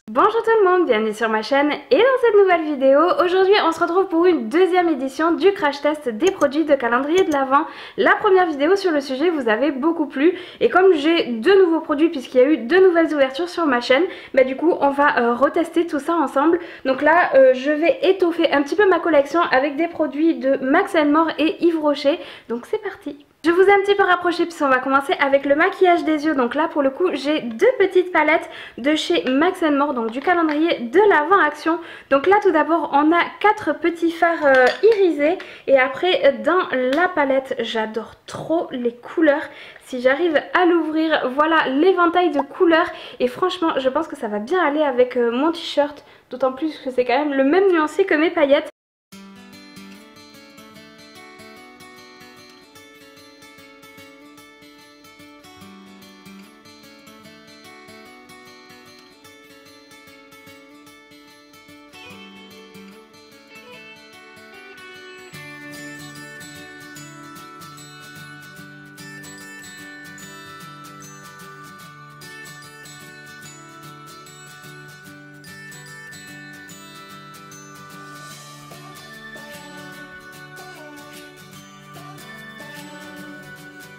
Bonjour tout le monde, bienvenue sur ma chaîne et dans cette nouvelle vidéo, aujourd'hui on se retrouve pour une deuxième édition du crash test des produits de calendrier de l'Avent. La première vidéo sur le sujet vous avait beaucoup plu et comme j'ai deux nouveaux produits puisqu'il y a eu deux nouvelles ouvertures sur ma chaîne, du coup on va retester tout ça ensemble. Donc là je vais étoffer un petit peu ma collection avec des produits de Max & More et Yves Rocher, donc c'est parti. Je vous ai un petit peu rapproché puisqu'on va commencer avec le maquillage des yeux. Donc là pour le coup j'ai deux petites palettes de chez Max & More, donc du calendrier de l'Avent Action. Donc là tout d'abord on a quatre petits fards irisés et après dans la palette j'adore trop les couleurs. Si j'arrive à l'ouvrir, voilà l'éventail de couleurs et franchement je pense que ça va bien aller avec mon t-shirt, d'autant plus que c'est quand même le même nuancé que mes paillettes.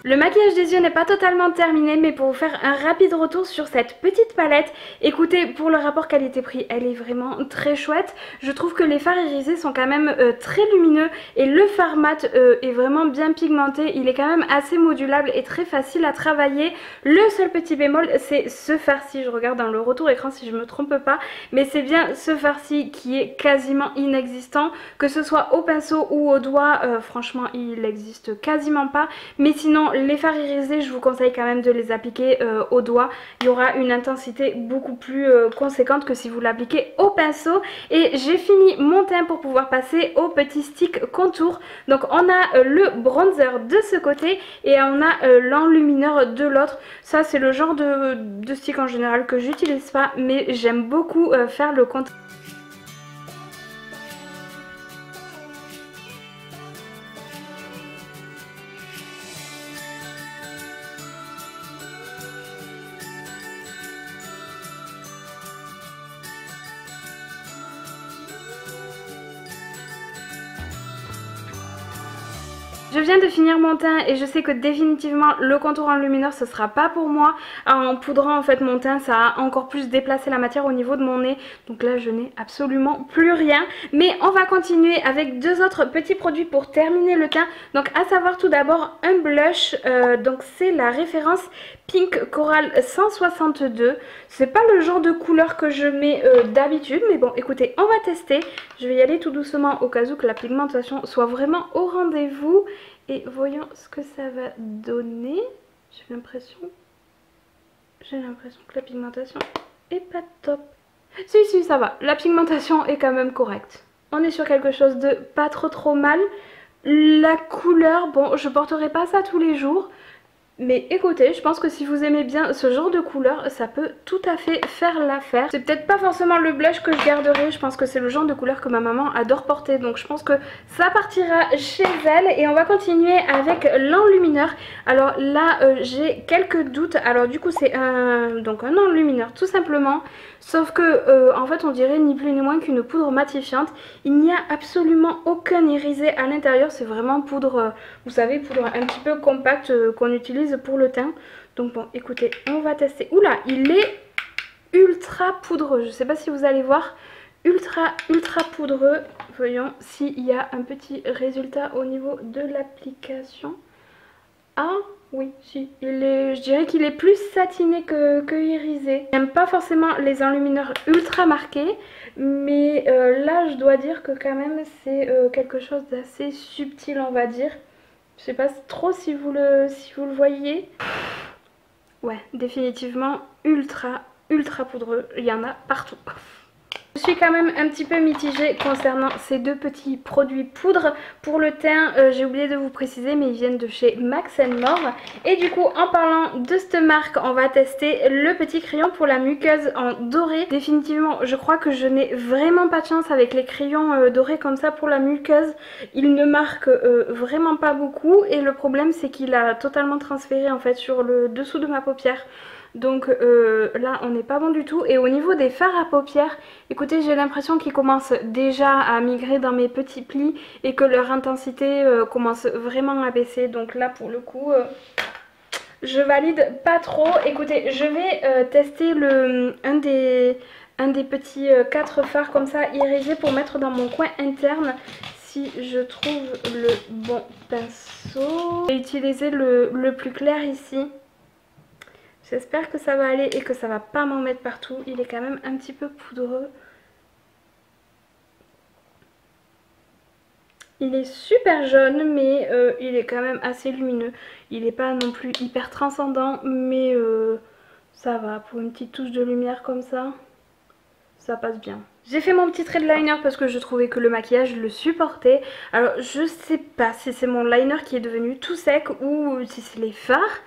Le maquillage des yeux n'est pas totalement terminé, mais pour vous faire un rapide retour sur cette petite palette, écoutez, pour le rapport qualité-prix, elle est vraiment très chouette. Je trouve que les fards irisés sont quand même très lumineux et le fard mat est vraiment bien pigmenté. Il est quand même assez modulable et très facile à travailler. Le seul petit bémol, c'est ce fard-ci. Je regarde dans le retour écran si je me trompe pas, mais c'est bien ce fard-ci qui est quasiment inexistant. Que ce soit au pinceau ou au doigt, franchement, il n'existe quasiment pas. Mais sinon, les fards irisés, je vous conseille quand même de les appliquer au doigt. Il y aura une intensité beaucoup plus conséquente que si vous l'appliquez au pinceau. Et j'ai fini mon teint pour pouvoir passer au petit stick contour. Donc on a le bronzer de ce côté et on a l'enlumineur de l'autre. Ça c'est le genre de stick en général que j'utilise pas, mais j'aime beaucoup faire le contour. Je viens de finir mon teint et je sais que définitivement le contour enlumineur ce sera pas pour moi. En poudrant en fait mon teint, ça a encore plus déplacé la matière au niveau de mon nez. Donc là je n'ai absolument plus rien. Mais on va continuer avec deux autres petits produits pour terminer le teint. Donc à savoir tout d'abord un blush. Donc c'est la référence Pink Coral 162. C'est pas le genre de couleur que je mets d'habitude. Mais bon écoutez, on va tester. Je vais y aller tout doucement au cas où que la pigmentation soit vraiment au rendez-vous. Et voyons ce que ça va donner. J'ai l'impression que la pigmentation est pas top. Si, ça va. La pigmentation est quand même correcte. On est sur quelque chose de pas trop mal. La couleur, bon, je porterai pas ça tous les jours. Mais écoutez, je pense que si vous aimez bien ce genre de couleur, ça peut tout à fait faire l'affaire. C'est peut-être pas forcément le blush que je garderai, je pense que c'est le genre de couleur que ma maman adore porter. Donc je pense que ça partira chez elle. Et on va continuer avec l'enlumineur. Alors là, j'ai quelques doutes. Alors du coup, c'est un enlumineur tout simplement. Sauf que en fait, on dirait ni plus ni moins qu'une poudre matifiante. Il n'y a absolument aucun irisé à l'intérieur. C'est vraiment poudre, vous savez, poudre un petit peu compacte qu'on utilise pour le teint. Donc bon écoutez, on va tester. Oula, il est ultra poudreux, je sais pas si vous allez voir, ultra poudreux. Voyons s'il y a un petit résultat au niveau de l'application. Ah oui, si, je dirais qu'il est plus satiné que irisé. J'aime pas forcément les enlumineurs ultra marqués, mais là je dois dire que quand même c'est quelque chose d'assez subtil, on va dire. Je sais pas trop si vous le voyez. Ouais, définitivement ultra poudreux. Il y en a partout. Je suis quand même un petit peu mitigée concernant ces deux petits produits poudre. Pour le teint, j'ai oublié de vous préciser, mais ils viennent de chez Max & More. Et du coup, en parlant de cette marque, on va tester le petit crayon pour la muqueuse en doré. Définitivement, je crois que je n'ai vraiment pas de chance avec les crayons dorés comme ça pour la muqueuse. Il ne marque vraiment pas beaucoup. Et le problème, c'est qu'il a totalement transféré en fait sur le dessous de ma paupière. Donc là on n'est pas bon du tout. Et au niveau des fards à paupières, écoutez, j'ai l'impression qu'ils commencent déjà à migrer dans mes petits plis et que leur intensité commence vraiment à baisser. Donc là pour le coup je valide pas trop. Écoutez, je vais tester un des petits 4 fards comme ça irisés pour mettre dans mon coin interne. Si je trouve le bon pinceau. J'ai utilisé le plus clair ici. J'espère que ça va aller et que ça va pas m'en mettre partout. Il est quand même un petit peu poudreux. Il est super jaune, mais il est quand même assez lumineux. Il n'est pas non plus hyper transcendant, mais ça va. Pour une petite touche de lumière comme ça passe bien. J'ai fait mon petit trait de liner parce que je trouvais que le maquillage le supportait. Alors je sais pas si c'est mon liner qui est devenu tout sec ou si c'est les fards.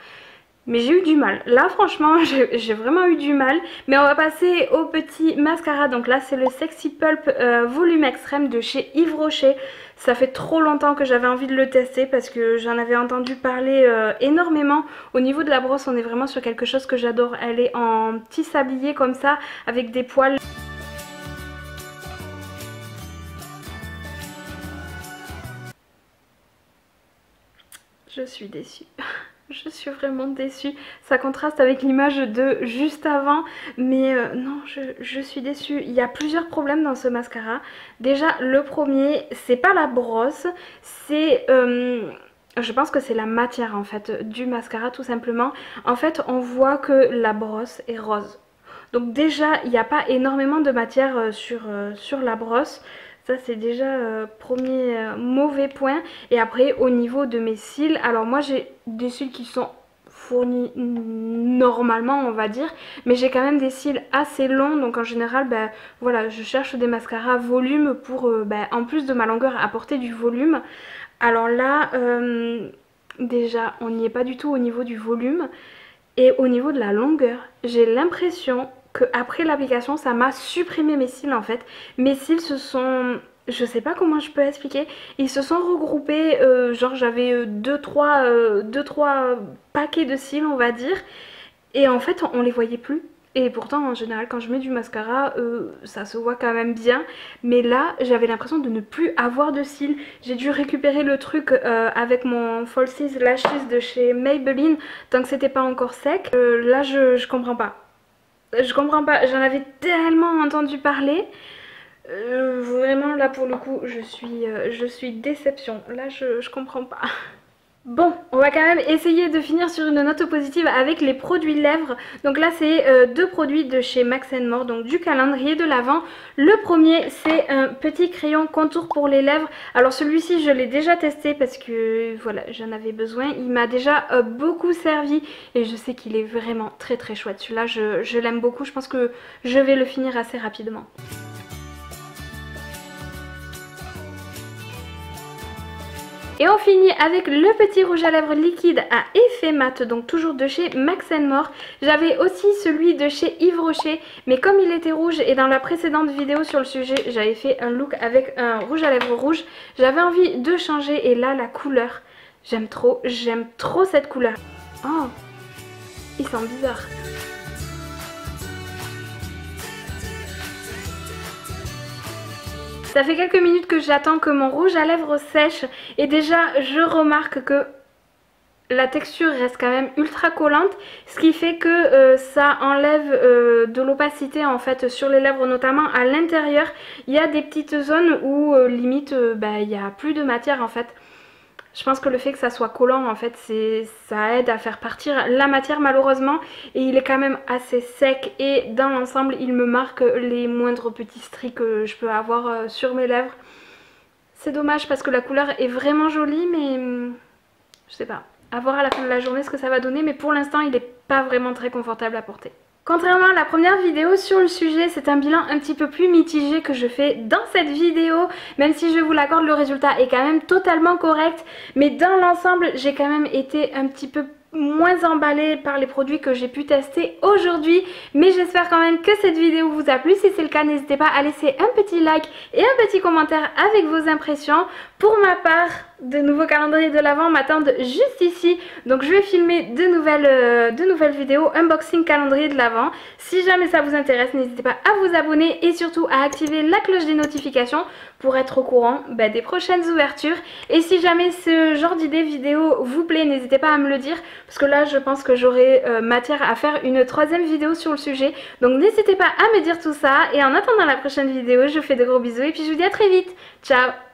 Mais j'ai eu du mal. Là franchement j'ai vraiment eu du mal. Mais on va passer au petit mascara. Donc là c'est le Sexy Pulp Volume Extrême de chez Yves Rocher. Ça fait trop longtemps que j'avais envie de le tester parce que j'en avais entendu parler énormément. Au niveau de la brosse on est vraiment sur quelque chose que j'adore. Elle est en petit sablier comme ça avec des poils. Je suis déçue. Je suis vraiment déçue. Ça contraste avec l'image de juste avant. Mais non, je suis déçue. Il y a plusieurs problèmes dans ce mascara. Déjà, le premier, c'est pas la brosse. C'est... je pense que c'est la matière en fait du mascara tout simplement. En fait, on voit que la brosse est rose. Donc déjà, il n'y a pas énormément de matière sur la brosse. Ça c'est déjà premier mauvais point. Et après au niveau de mes cils, alors moi j'ai des cils qui sont fournis normalement on va dire, mais j'ai quand même des cils assez longs, donc en général ben, voilà, je cherche des mascaras volume pour ben, en plus de ma longueur apporter du volume. Alors là déjà on n'y est pas du tout au niveau du volume et au niveau de la longueur, j'ai l'impression que après l'application ça m'a supprimé mes cils en fait. Mes cils se sont... Je sais pas comment je peux expliquer. Ils se sont regroupés, genre j'avais 2-3 paquets de cils on va dire. Et en fait on les voyait plus. Et pourtant en général quand je mets du mascara ça se voit quand même bien. Mais là j'avais l'impression de ne plus avoir de cils. J'ai dû récupérer le truc avec mon Falsies Lashes de chez Maybelline tant que c'était pas encore sec. Là je comprends pas. Je comprends pas, j'en avais tellement entendu parler. Vraiment là pour le coup je suis déception. Là je comprends pas. Bon, on va quand même essayer de finir sur une note positive avec les produits lèvres. Donc là c'est deux produits de chez Max & More, donc du calendrier de l'Avent. Le premier c'est un petit crayon contour pour les lèvres. Alors celui-ci je l'ai déjà testé parce que voilà j'en avais besoin. Il m'a déjà beaucoup servi et je sais qu'il est vraiment très très chouette. Celui-là je l'aime beaucoup, je pense que je vais le finir assez rapidement. Et on finit avec le petit rouge à lèvres liquide à effet mat, donc toujours de chez Max & More. J'avais aussi celui de chez Yves Rocher, mais comme il était rouge et dans la précédente vidéo sur le sujet, j'avais fait un look avec un rouge à lèvres rouge. J'avais envie de changer et là la couleur, j'aime trop cette couleur. Oh, il sent bizarre. Ça fait quelques minutes que j'attends que mon rouge à lèvres sèche et déjà je remarque que la texture reste quand même ultra collante, ce qui fait que ça enlève de l'opacité en fait sur les lèvres, notamment à l'intérieur. Il y a des petites zones où limite il n'y a plus de matière en fait. Je pense que le fait que ça soit collant en fait ça aide à faire partir la matière malheureusement, et il est quand même assez sec et dans l'ensemble il me marque les moindres petits stries que je peux avoir sur mes lèvres. C'est dommage parce que la couleur est vraiment jolie, mais je sais pas, à voir à la fin de la journée ce que ça va donner, mais pour l'instant il n'est pas vraiment très confortable à porter. Contrairement à la première vidéo sur le sujet, c'est un bilan un petit peu plus mitigé que je fais dans cette vidéo. Même si je vous l'accorde, le résultat est quand même totalement correct. Mais dans l'ensemble, j'ai quand même été un petit peu moins emballée par les produits que j'ai pu tester aujourd'hui. Mais j'espère quand même que cette vidéo vous a plu. Si c'est le cas, n'hésitez pas à laisser un petit like et un petit commentaire avec vos impressions. Pour ma part, de nouveaux calendriers de l'Avent m'attendent juste ici. Donc je vais filmer de nouvelles vidéos unboxing calendrier de l'Avent. Si jamais ça vous intéresse, n'hésitez pas à vous abonner et surtout à activer la cloche des notifications pour être au courant des prochaines ouvertures. Et si jamais ce genre d'idée vidéo vous plaît, n'hésitez pas à me le dire parce que là je pense que j'aurai matière à faire une troisième vidéo sur le sujet. Donc n'hésitez pas à me dire tout ça et en attendant la prochaine vidéo, je vous fais de gros bisous et puis je vous dis à très vite. Ciao!